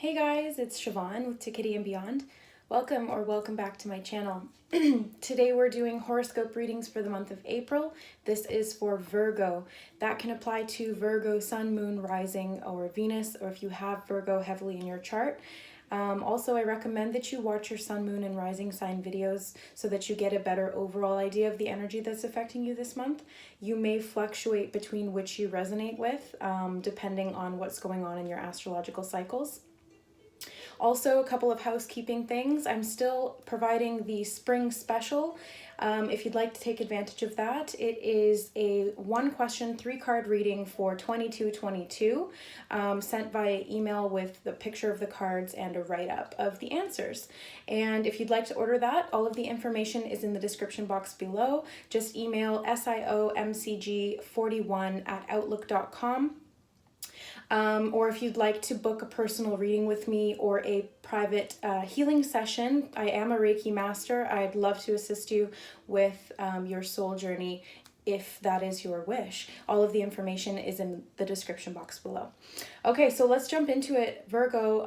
Hey guys, it's Siobhan with To Kitty and Beyond. Welcome back to my channel. Today we're doing horoscope readings for the month of April. This is for Virgo. That can apply to Virgo, Sun, Moon, Rising, or Venus, or if you have Virgo heavily in your chart. Also, I recommend that you watch your Sun, Moon, and Rising sign videos so that you get a better overall idea of the energy that's affecting you this month. You may fluctuate between which you resonate with, depending on what's going on in your astrological cycles. Also, a couple of housekeeping things. I'm still providing the spring special. If you'd like to take advantage of that, it is a 1-question, 3-card reading for $22.22, sent via email with the picture of the cards and a write-up of the answers. And if you'd like to order that, all of the information is in the description box below. Just email siomcg41@outlook.com. Or if you'd like to book a personal reading with me or a private healing session, I am a Reiki master. I'd love to assist you with your soul journey if that is your wish. All of the information is in the description box below. Okay, so let's jump into it. Virgo,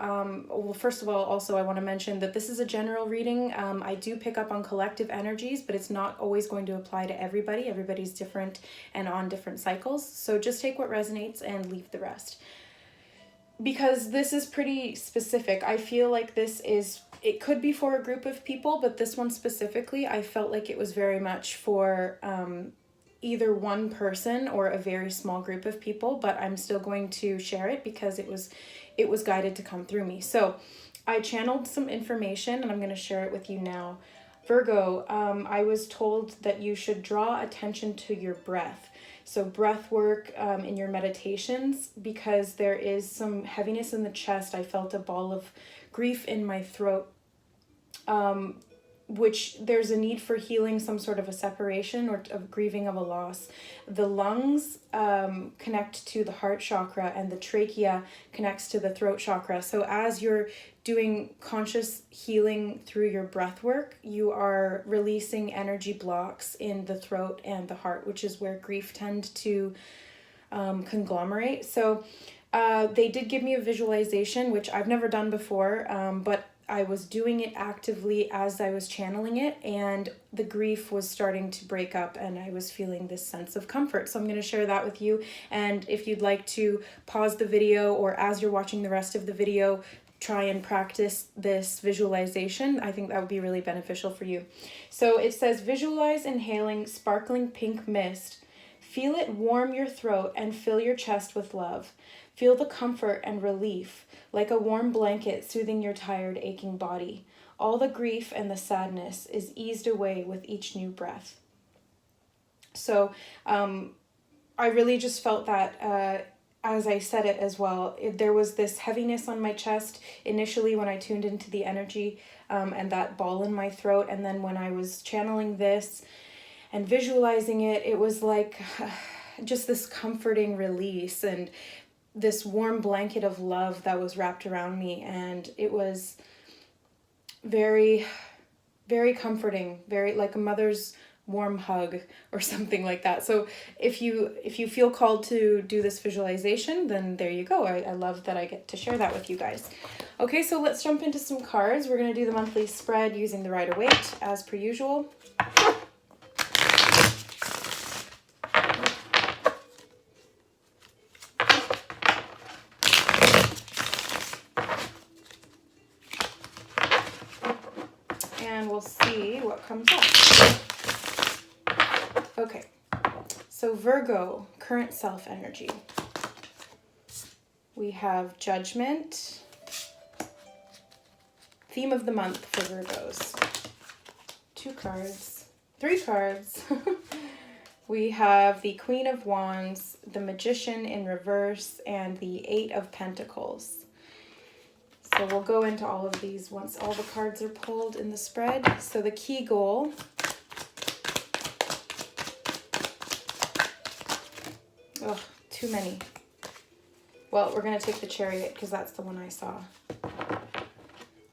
well, first of all, also I want to mention that this is a general reading. I do pick up on collective energies, but it's not always going to apply to everybody. Everybody's different and on different cycles. So just take what resonates and leave the rest. Because this is pretty specific. I feel like it could be for a group of people, but this one specifically, I felt like it was very much for either one person or a very small group of people, but I'm still going to share it because it was guided to come through me. So I channeled some information and I'm going to share it with you now. Virgo, I was told that you should draw attention to your breath. So breath work in your meditations, because there is some heaviness in the chest. I felt a ball of grief in my throat, which there's a need for healing, some sort of a separation or of grieving of a loss. The lungs connect to the heart chakra and the trachea connects to the throat chakra. So as you're doing conscious healing through your breath work, you are releasing energy blocks in the throat and the heart, which is where grief tend to conglomerate. So they did give me a visualization, which I've never done before, but I was doing it actively as I was channeling it, and the grief was starting to break up and I was feeling this sense of comfort. So I'm going to share that with you. And if you'd like to pause the video, or as you're watching the rest of the video, try and practice this visualization, I think that would be really beneficial for you. So it says, visualize inhaling sparkling pink mist. Feel it warm your throat and fill your chest with love. Feel the comfort and relief, like a warm blanket soothing your tired, aching body. All the grief and the sadness is eased away with each new breath. So I really just felt that as I said it as well, there was this heaviness on my chest initially when I tuned into the energy and that ball in my throat. And then when I was channeling this and visualizing it, it was like just this comforting release and this warm blanket of love that was wrapped around me. And it was very, very comforting, very like a mother's warm hug or something like that. So if you feel called to do this visualization, then there you go. I love that I get to share that with you guys. Okay, so let's jump into some cards. We're going to do the monthly spread using the Rider-Waite as per usual. And we'll see what comes up. Okay, so Virgo, current self energy. We have Judgment. Theme of the month for Virgos. 2 cards, 3 cards. We have the Queen of Wands, the Magician in reverse, and the 8 of Pentacles. So we'll go into all of these once all the cards are pulled in the spread. So the key goal. Oh, too many. Well, we're going to take the Chariot because that's the one I saw.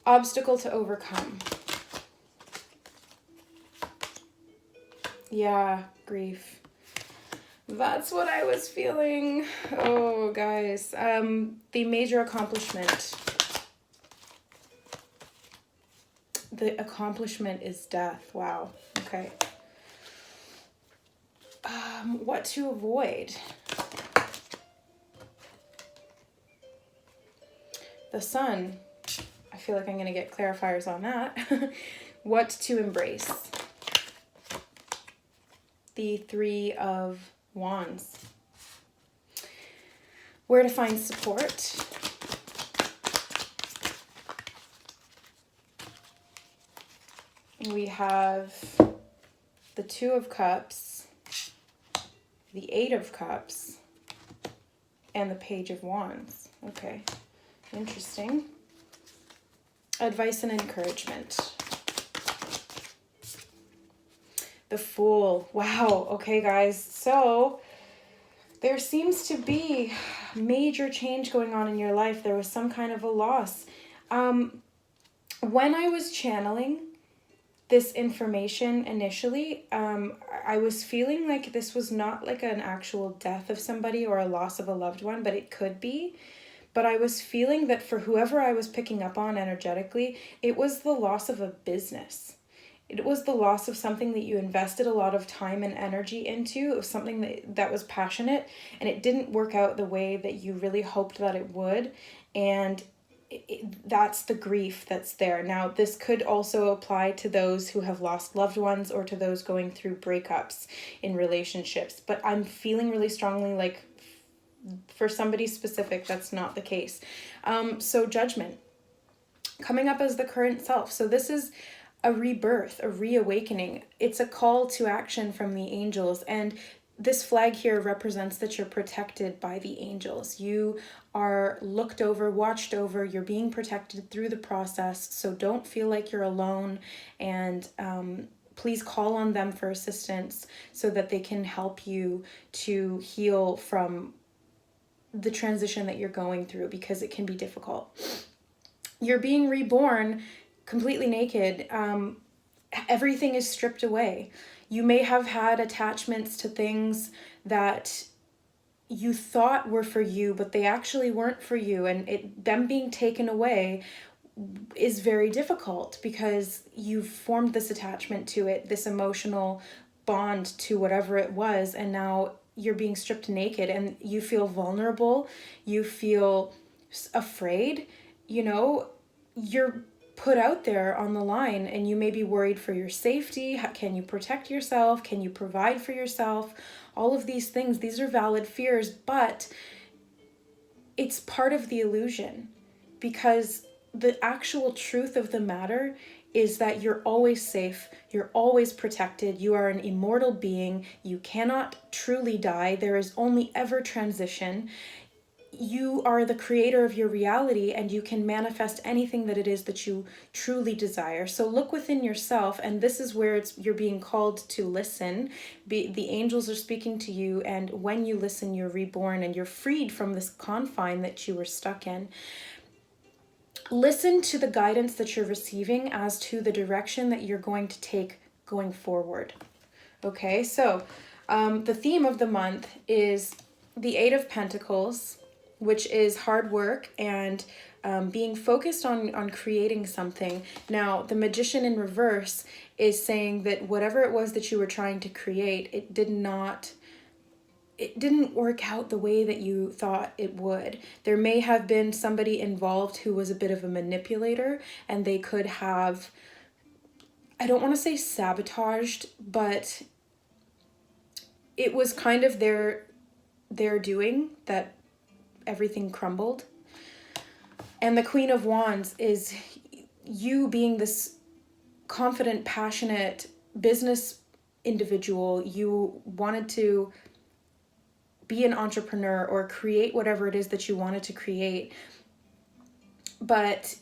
Obstacle to overcome. Yeah, grief. That's what I was feeling. Oh, guys. The major accomplishment. the accomplishment is death. Wow. Okay. What to avoid? The Sun. I feel like I'm going to get clarifiers on that. What to embrace? The Three of Wands. Where to find support? We have the Two of Cups, the Eight of Cups, and the Page of Wands. Okay, interesting. Advice and encouragement. The Fool. Wow. Okay, guys. So there seems to be major change going on in your life. There was some kind of a loss. When I was channeling this information initially, I was feeling like this was not like an actual death of somebody or a loss of a loved one, but it could be. But I was feeling that for whoever I was picking up on energetically, it was the loss of a business. It was the loss of something that you invested a lot of time and energy into. It was something that was passionate, and it didn't work out the way that you really hoped that it would. And that's the grief that's there. Now, this could also apply to those who have lost loved ones or to those going through breakups in relationships. But I'm feeling really strongly like for somebody specific, that's not the case. So Judgment, coming up as the current self. So this is a rebirth, a reawakening. It's a call to action from the angels. And this flag here represents that you're protected by the angels. You are looked over, watched over, you're being protected through the process. So don't feel like you're alone, and please call on them for assistance so that they can help you to heal from the transition that you're going through, because it can be difficult. You're being reborn completely naked. Everything is stripped away. You may have had attachments to things that you thought were for you, but they actually weren't for you. And them being taken away is very difficult because you've formed this attachment to it, this emotional bond to whatever it was, and now you're being stripped naked and you feel vulnerable, you feel afraid, you're put out there on the line, and you may be worried for your safety. Can you protect yourself? Can you provide for yourself? All of these things, these are valid fears, but it's part of the illusion, because the actual truth of the matter is that you're always safe, you're always protected, you are an immortal being, you cannot truly die, there is only ever transition. You are the creator of your reality, and you can manifest anything that it is that you truly desire. So look within yourself, and this is where you're being called to listen. The angels are speaking to you, and when you listen, you're reborn and you're freed from this confine that you were stuck in. Listen to the guidance that you're receiving as to the direction that you're going to take going forward. Okay, so the theme of the month is the Eight of Pentacles, which is hard work and being focused on creating something. Now, the Magician in reverse is saying that whatever it was that you were trying to create, it didn't work out the way that you thought it would. There may have been somebody involved who was a bit of a manipulator, and they could have, I don't want to say sabotaged, but it was kind of their doing that everything crumbled. And the Queen of Wands is you being this confident, passionate business individual. You wanted to be an entrepreneur or create whatever it is that you wanted to create, but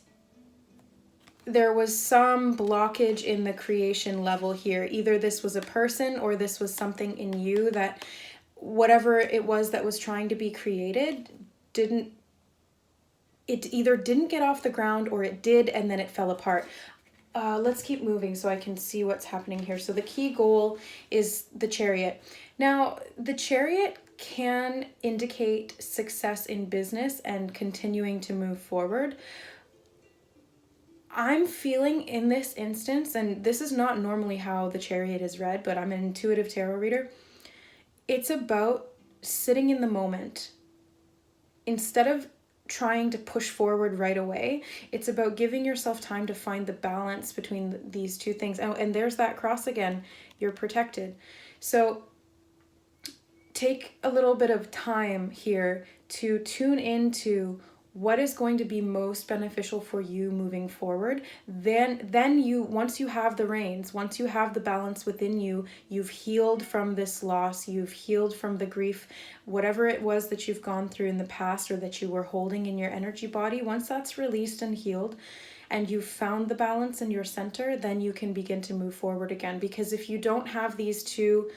there was some blockage in the creation level here. Either this was a person or this was something in you that whatever it was that was trying to be created either didn't get off the ground, or it did and then it fell apart. Let's keep moving so I can see what's happening here. So the key goal is the Chariot. Now, the Chariot can indicate success in business and continuing to move forward. I'm feeling in this instance, and this is not normally how the Chariot is read, but I'm an intuitive tarot reader. It's about sitting in the moment. Instead of trying to push forward right away, it's about giving yourself time to find the balance between these two things. Oh, and there's that cross again. You're protected. So take a little bit of time here to tune into what is going to be most beneficial for you moving forward. Then you, once you have the reins, once you have the balance within you, you've healed from this loss, you've healed from the grief, whatever it was that you've gone through in the past or that you were holding in your energy body. Once that's released and healed, and you've found the balance in your center, then you can begin to move forward again. Because if you don't have these two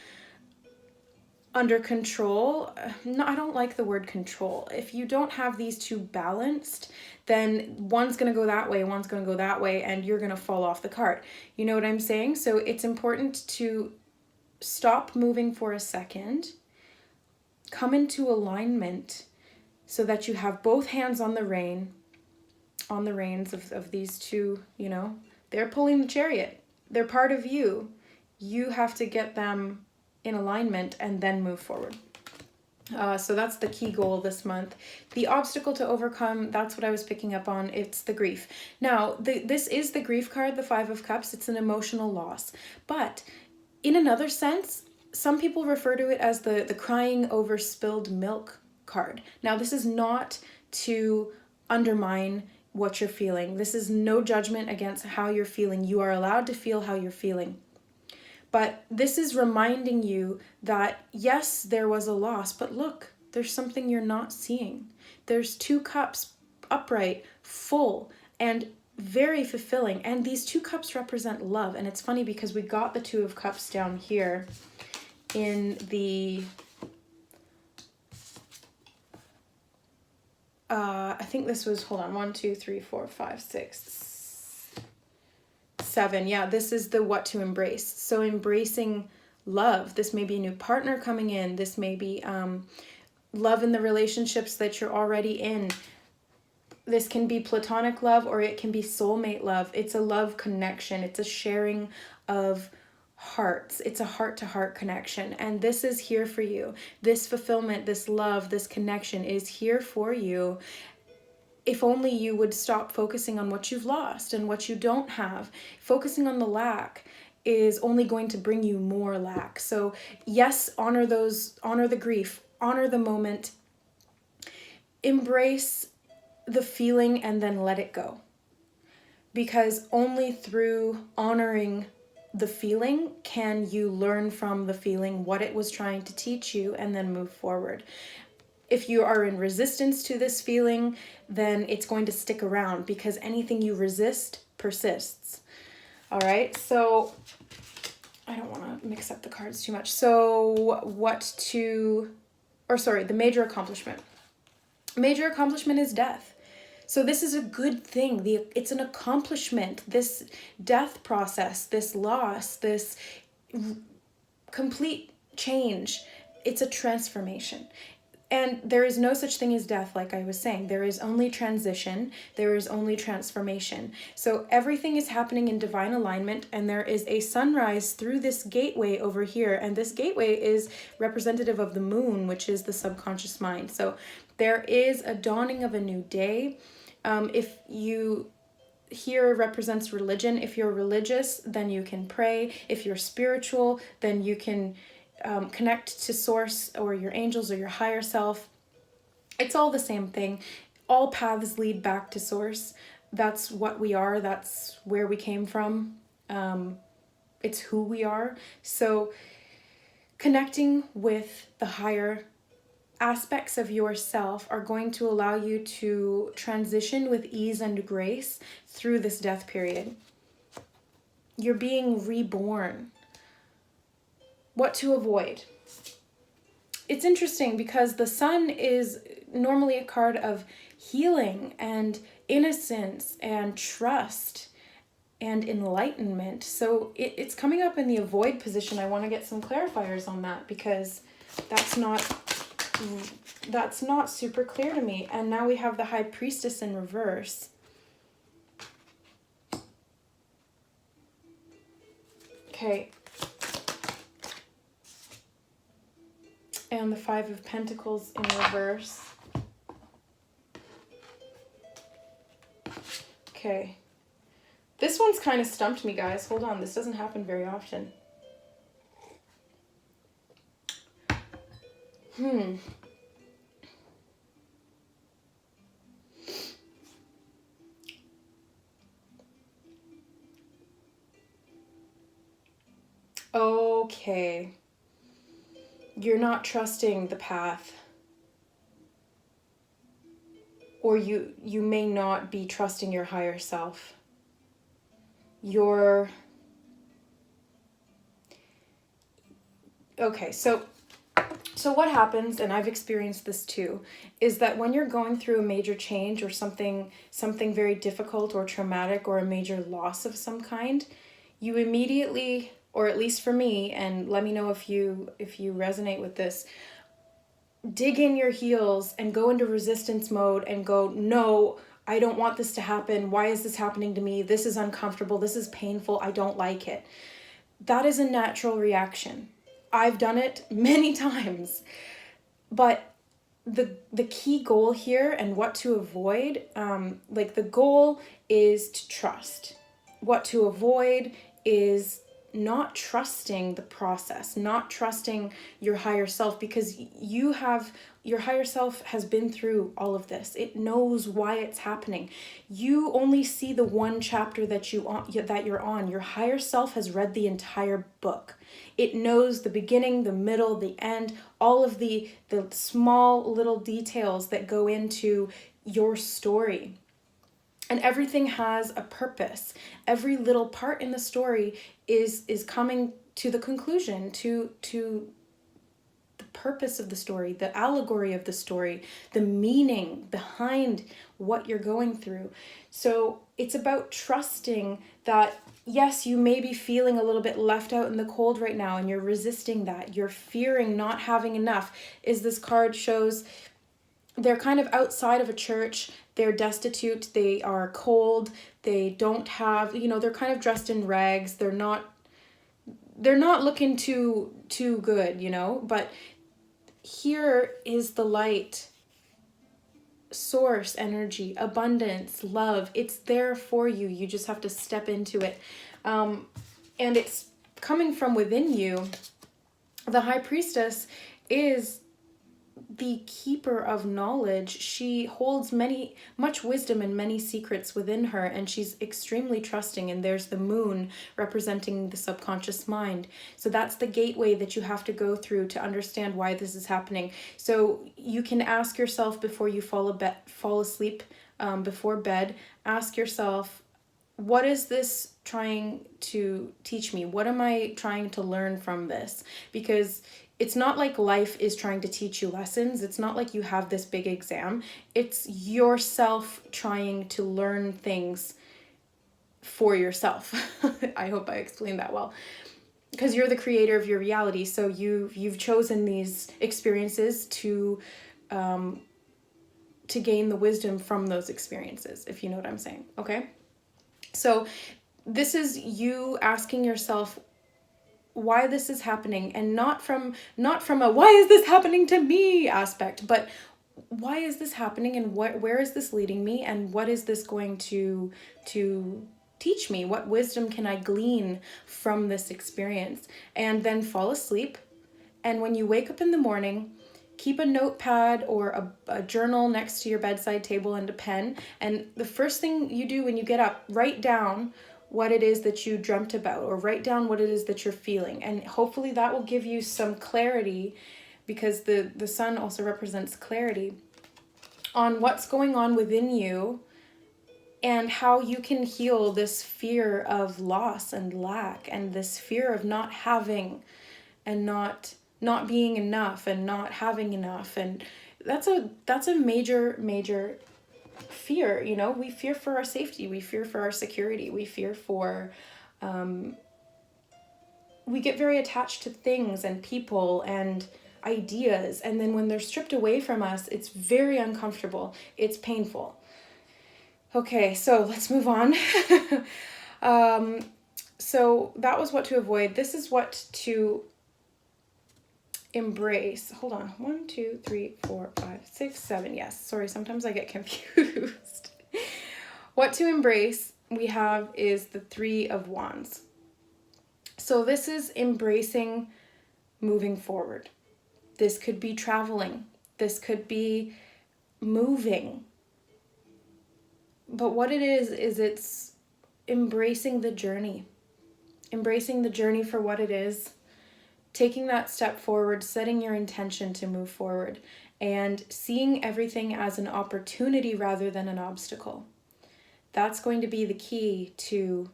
under control, no, I don't like the word control. If you don't have these two balanced, then one's going to go that way, one's going to go that way, and you're going to fall off the cart. You know what I'm saying? So it's important to stop moving for a second, come into alignment so that you have both hands on the reins of these two, you know. They're pulling the chariot. They're part of you. You have to get them in alignment and then move forward. So that's the key goal this month. The obstacle to overcome, that's what I was picking up on. It's the grief. Now, this is the grief card, the Five of Cups. It's an emotional loss. But in another sense, some people refer to it as the crying over spilled milk card. Now, this is not to undermine what you're feeling. This is no judgment against how you're feeling. You are allowed to feel how you're feeling. But this is reminding you that, yes, there was a loss, but look, there's something you're not seeing. There's two cups, upright, full, and very fulfilling. And these two cups represent love. And it's funny because we got the Two of Cups down here in the, I think this was, hold on, 1, 2, 3, 4, 5, 6, 7. Yeah, this is the what to embrace. So embracing love. This may be a new partner coming in. This may be love in the relationships that you're already in. This can be platonic love or it can be soulmate love. It's a love connection. It's a sharing of hearts. It's a heart-to-heart connection. And this is here for you. This fulfillment, this love, this connection is here for you. If only you would stop focusing on what you've lost and what you don't have. Focusing on the lack is only going to bring you more lack. So yes, honor the grief, honor the moment, embrace the feeling and then let it go. Because only through honoring the feeling can you learn from the feeling what it was trying to teach you and then move forward. If you are in resistance to this feeling, then it's going to stick around because anything you resist persists. All right, so I don't want to mix up the cards too much. So the major accomplishment. Major accomplishment is death. So this is a good thing. It's an accomplishment. This death process, this loss, this complete change, it's a transformation. And there is no such thing as death, like I was saying. There is only transition. There is only transformation. So everything is happening in divine alignment, and there is a sunrise through this gateway over here. And this gateway is representative of the moon, which is the subconscious mind. So there is a dawning of a new day. If you here represents religion. If you're religious, then you can pray. If you're spiritual, then you can connect to source or your angels or your higher self. It's all the same thing. All paths lead back to source. That's what we are. That's where we came from. It's who we are. So connecting with the higher aspects of yourself are going to allow you to transition with ease and grace through this death period. You're being reborn. What to avoid? It's interesting because the sun is normally a card of healing and innocence and trust and enlightenment. So it's coming up in the avoid position. I want to get some clarifiers on that because that's not super clear to me. And now we have the High Priestess in reverse. Okay. And the Five of Pentacles in reverse. Okay. This one's kind of stumped me, guys. Hold on. This doesn't happen very often. Okay. You're not trusting the path. Or you may not be trusting your higher self. Okay, so what happens, and I've experienced this too, is that when you're going through a major change or something very difficult or traumatic or a major loss of some kind, you immediately, or at least for me, and let me know if you resonate with this, dig in your heels and go into resistance mode and go, no, I don't want this to happen. Why is this happening to me? This is uncomfortable. This is painful. I don't like it. That is a natural reaction. I've done it many times. But the key goal here and what to avoid, the goal is to trust. What to avoid is not trusting the process, not trusting your higher self, because your higher self has been through all of this. It knows why it's happening. You only see the one chapter that you're on. Your higher self has read the entire book. It knows the beginning, the middle, the end, all of the small little details that go into your story. And everything has a purpose. Every little part in the story is coming to the conclusion, to the purpose of the story, the allegory of the story, the meaning behind what you're going through. So it's about trusting that, yes, you may be feeling a little bit left out in the cold right now, and you're resisting that. You're fearing not having enough. As this card shows, they're kind of outside of a church. They're destitute. They are cold. They don't have, they're kind of dressed in rags. They're not looking too good, but here is the light, source energy, abundance, love. It's there for you. You just have to step into it. And it's coming from within you. The High Priestess is the keeper of knowledge. She holds much wisdom and many secrets within her, and she's extremely trusting. And there's the moon representing the subconscious mind. So that's the gateway that you have to go through to understand why this is happening. So you can ask yourself before you fall asleep, before bed, ask yourself, what is this trying to teach me? What am I trying to learn from this? Because it's not like life is trying to teach you lessons. It's not like you have this big exam. It's yourself trying to learn things for yourself. I hope I explained that well. Because you're the creator of your reality. So you've chosen these experiences to gain the wisdom from those experiences, if you know what I'm saying. Okay? So this is you asking yourself why this is happening, and not from a why is this happening to me aspect, but why is this happening, and where is this leading me, and what is this going to teach me? What wisdom can I glean from this experience? And then fall asleep. And when you wake up in the morning, keep a notepad or a journal next to your bedside table and a pen. And the first thing you do when you get up, write down what it is that you dreamt about, or write down what it is that you're feeling. And hopefully that will give you some clarity, because the sun also represents clarity on what's going on within you and how you can heal this fear of loss and lack, and this fear of not having and not being enough and not having enough. And that's a major fear. We fear for our safety, we fear for our security, we fear for we get very attached to things and people and ideas, and then when they're stripped away from us, it's very uncomfortable, it's painful. Okay, so let's move on. So that was what to avoid. This is what to embrace. Hold on. 1, 2, 3, 4, 5, 6, 7. Yes. Sorry, sometimes I get confused. What to embrace we have is the 3 of Wands. So this is embracing moving forward. This could be traveling. This could be moving. But what it is it's embracing the journey. Embracing the journey for what it is. Taking that step forward, setting your intention to move forward, and seeing everything as an opportunity rather than an obstacle. That's going to be the key to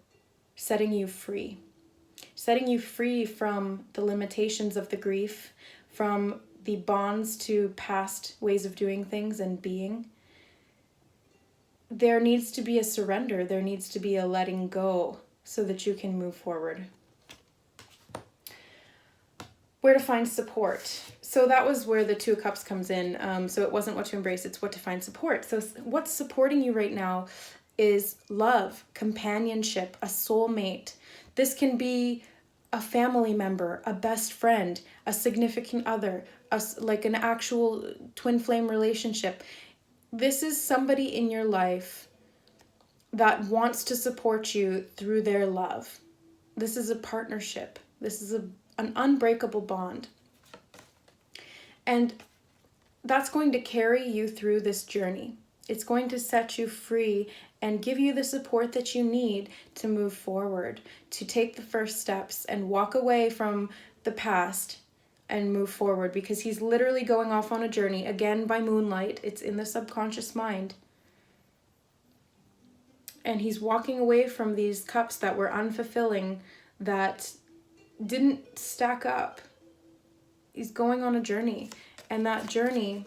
setting you free. Setting you free from the limitations of the grief, from the bonds to past ways of doing things and being. There needs to be a surrender. There needs to be a letting go so that you can move forward. Where to find support. So that was where the 2 of Cups comes in. So it wasn't what to embrace, it's what to find support. So what's supporting you right now is love, companionship, a soulmate. This can be a family member, a best friend, a significant other, like an actual twin flame relationship. This is somebody in your life that wants to support you through their love. This is a partnership. This is an unbreakable bond. And that's going to carry you through this journey. It's going to set you free and give you the support that you need to move forward, to take the first steps and walk away from the past and move forward, because he's literally going off on a journey, again by moonlight. It's in the subconscious mind. And he's walking away from these cups that were unfulfilling, that didn't stack up. He's going on a journey, and that journey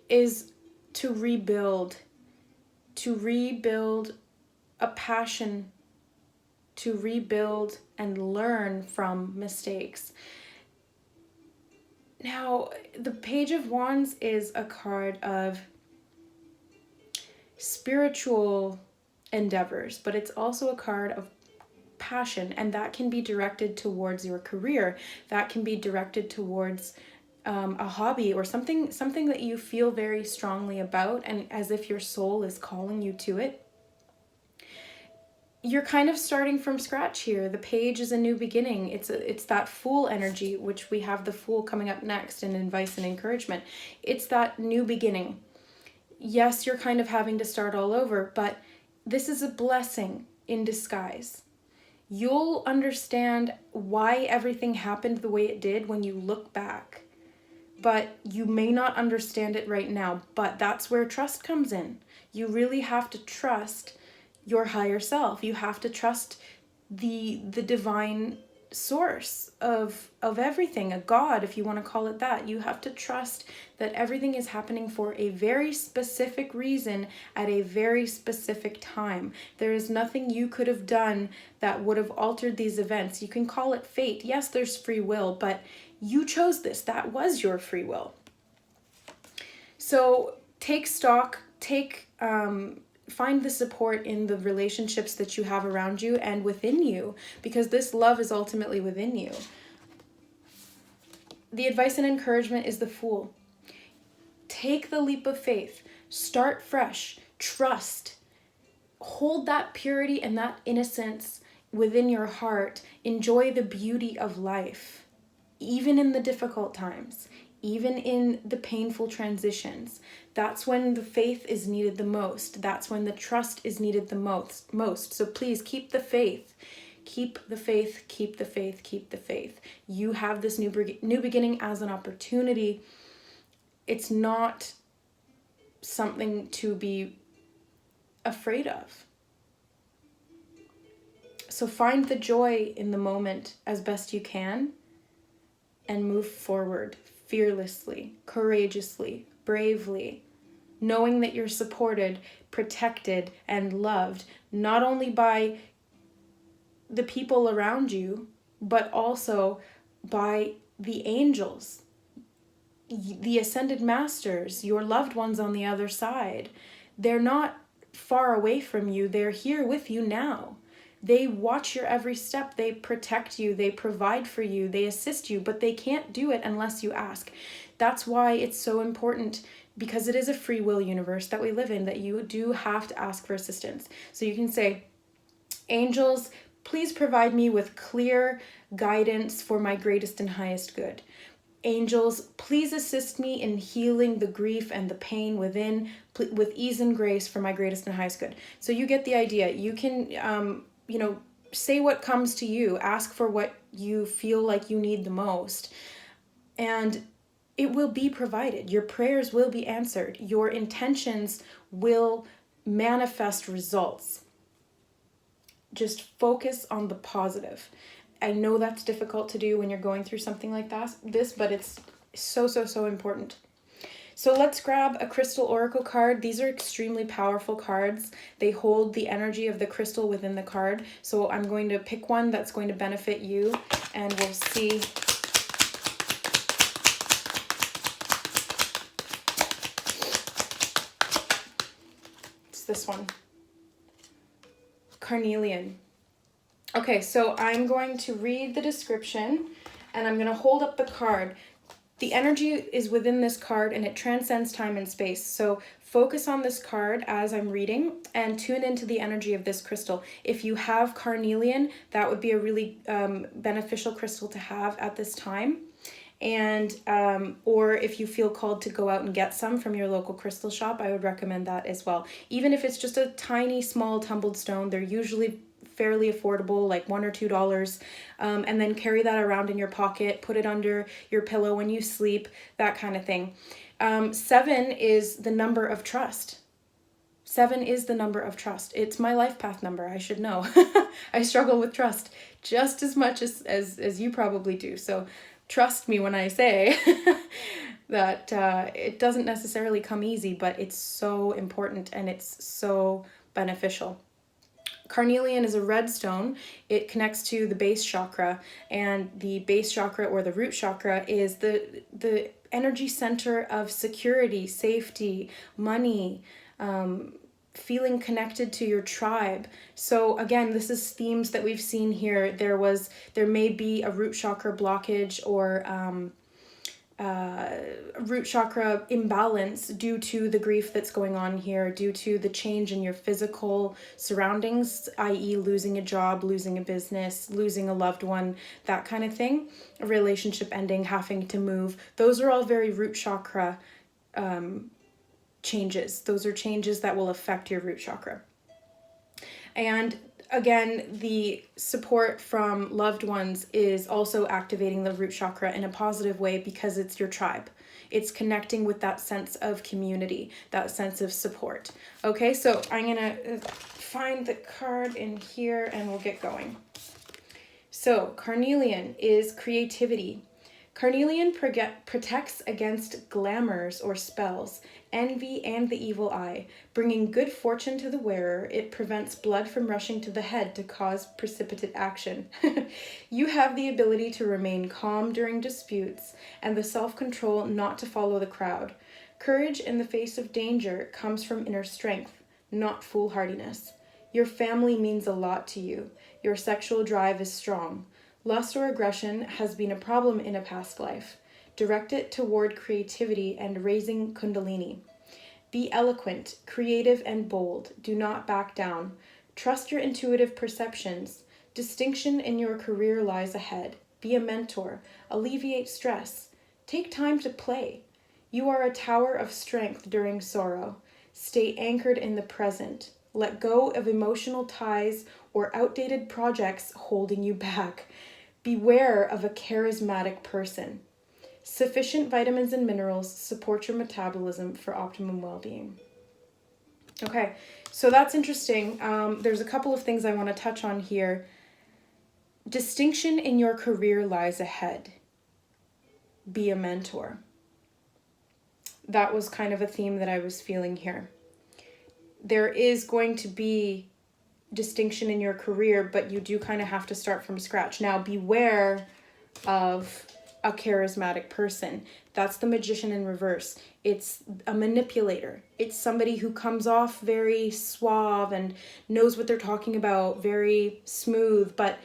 is to rebuild a passion, to rebuild and learn from mistakes. Now, the Page of Wands is a card of spiritual endeavors, but it's also a card of passion, and that can be directed towards your career. That can be directed towards a hobby or something that you feel very strongly about, and as if your soul is calling you to it. You're kind of starting from scratch here. The Page is a new beginning. It's that Fool energy, which we have the Fool coming up next in advice and encouragement. It's that new beginning. Yes, you're kind of having to start all over, but this is a blessing in disguise. You'll understand why everything happened the way it did when you look back. But you may not understand it right now, but that's where trust comes in. You really have to trust your higher self. You have to trust the divine source of everything, a God, if you want to call it that. You have to trust that everything is happening for a very specific reason at a very specific time. There is nothing you could have done that would have altered these events. You can call it fate. Yes, there's free will, but you chose this. That was your free will. So take stock, find the support in the relationships that you have around you and within you, because this love is ultimately within you. The advice and encouragement is the Fool. Take the leap of faith. Start fresh. Trust. Hold that purity and that innocence within your heart. Enjoy the beauty of life, even in the difficult times, even in the painful transitions. That's when the faith is needed the most. That's when the trust is needed the most. So please keep the faith. Keep the faith, keep the faith, keep the faith. You have this new beginning as an opportunity. It's not something to be afraid of. So find the joy in the moment as best you can and move forward fearlessly, courageously, bravely, knowing that you're supported, protected, and loved, not only by the people around you, but also by the angels, the ascended masters, your loved ones on the other side. They're not far away from you. They're here with you now. They watch your every step. They protect you. They provide for you. They assist you, but they can't do it unless you ask. That's why it's so important, because it is a free will universe that we live in, that you do have to ask for assistance. So you can say, angels, please provide me with clear guidance for my greatest and highest good. Angels, please assist me in healing the grief and the pain within with ease and grace for my greatest and highest good. So you get the idea. You can, say what comes to you. Ask for what you feel like you need the most. And it will be provided. Your prayers will be answered. Your intentions will manifest results. Just focus on the positive. I know that's difficult to do when you're going through something like this, but it's so, so, so important. So let's grab a crystal oracle card. These are extremely powerful cards. They hold the energy of the crystal within the card. So I'm going to pick one that's going to benefit you, and we'll see. It's this one. Carnelian. Okay, so I'm going to read the description, and I'm going to hold up the card. The energy is within this card, and it transcends time and space. So focus on this card as I'm reading and tune into the energy of this crystal. If you have carnelian, that would be a really beneficial crystal to have at this time. And or if you feel called to go out and get some from your local crystal shop, I would recommend that as well. Even if it's just a tiny, small tumbled stone, they're usually fairly affordable, like $1 or $2, and then carry that around in your pocket, put it under your pillow when you sleep, that kind of thing. 7 is the number of trust. 7 is the number of trust. It's my life path number, I should know. I struggle with trust just as much as you probably do. So trust me when I say that it doesn't necessarily come easy, but it's so important and it's so beneficial. Carnelian is a red stone. It connects to the base chakra, and the base chakra or the root chakra is the energy center of security, safety, money, feeling connected to your tribe. So again, this is themes that we've seen here. There may be a root chakra blockage or root chakra imbalance due to the grief that's going on here, due to the change in your physical surroundings, i.e. losing a job, losing a business, losing a loved one, that kind of thing, a relationship ending, having to move. Those are all very root chakra changes. Those are changes that will affect your root chakra. And again, the support from loved ones is also activating the root chakra in a positive way, because it's your tribe. It's connecting with that sense of community, that sense of support. Okay, so I'm going to find the card in here and we'll get going. So carnelian is creativity. Carnelian protects against glamours or spells, envy, and the evil eye. Bringing good fortune to the wearer, it prevents blood from rushing to the head to cause precipitate action. You have the ability to remain calm during disputes and the self-control not to follow the crowd. Courage in the face of danger comes from inner strength, not foolhardiness. Your family means a lot to you. Your sexual drive is strong. Lust or aggression has been a problem in a past life. Direct it toward creativity and raising kundalini. Be eloquent, creative, and bold. Do not back down. Trust your intuitive perceptions. Distinction in your career lies ahead. Be a mentor. Alleviate stress. Take time to play. You are a tower of strength during sorrow. Stay anchored in the present. Let go of emotional ties or outdated projects holding you back. Beware of a charismatic person. Sufficient vitamins and minerals support your metabolism for optimum well-being. Okay, so that's interesting. There's a couple of things I want to touch on here. Distinction in your career lies ahead. Be a mentor. That was kind of a theme that I was feeling here. There is going to be distinction in your career, but you do kind of have to start from scratch. Now, beware of a charismatic person. That's the magician in reverse. It's a manipulator. It's somebody who comes off very suave and knows what they're talking about, very smooth, but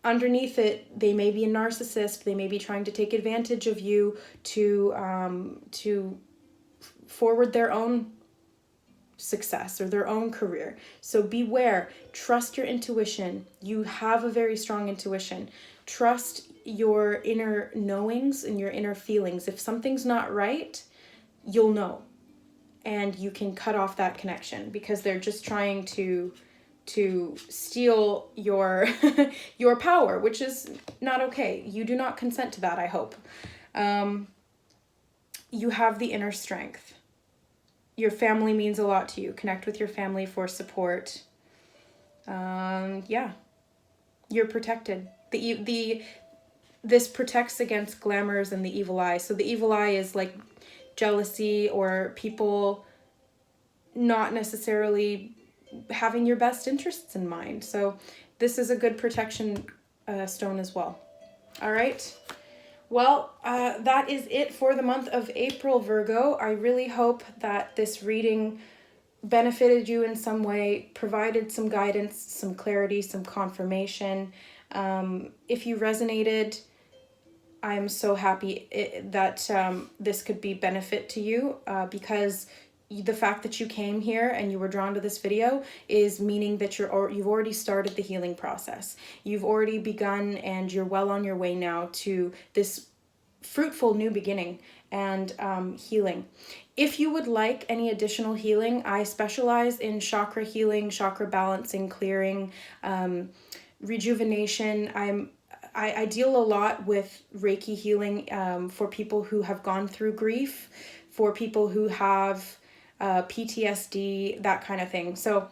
underneath it, they may be a narcissist. They may be trying to take advantage of you to forward their own success or their own career. So beware. Trust your intuition. You have a very strong intuition. Trust your inner knowings and your inner feelings. If something's not right, you'll know, and you can cut off that connection, because they're just trying to steal your your power, which is not okay. You do not consent to that, I hope. You have the inner strength. Your family means a lot to you. Connect with your family for support. Yeah, you're protected. This protects against glamours and the evil eye. So the evil eye is like jealousy or people not necessarily having your best interests in mind. So this is a good protection stone as well. All right. Well, that is it for the month of April, Virgo. I really hope that this reading benefited you in some way, provided some guidance, some clarity, some confirmation. If you resonated, I'm so happy that this could be benefit to you, because the fact that you came here and you were drawn to this video is meaning that you've already started the healing process. You've already begun, and you're well on your way now to this fruitful new beginning and healing. If you would like any additional healing, I specialize in chakra healing, chakra balancing, clearing, rejuvenation. I deal a lot with Reiki healing for people who have gone through grief, for people who have PTSD, that kind of thing. So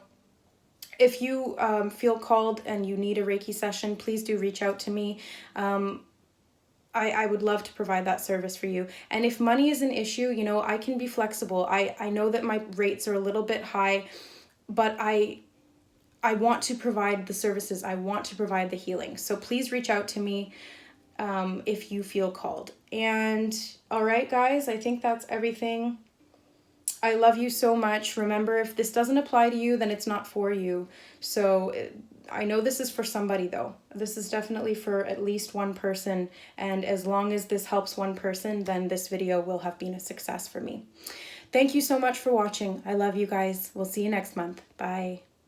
if you feel called and you need a Reiki session, please do reach out to me. I would love to provide that service for you. And if money is an issue, you know, I can be flexible. I know that my rates are a little bit high, but I want to provide the services. I want to provide the healing. So please reach out to me if you feel called. And all right, guys, I think that's everything. I love you so much. Remember, if this doesn't apply to you, then it's not for you. So I know this is for somebody, though. This is definitely for at least one person. And as long as this helps one person, then this video will have been a success for me. Thank you so much for watching. I love you guys. We'll see you next month. Bye.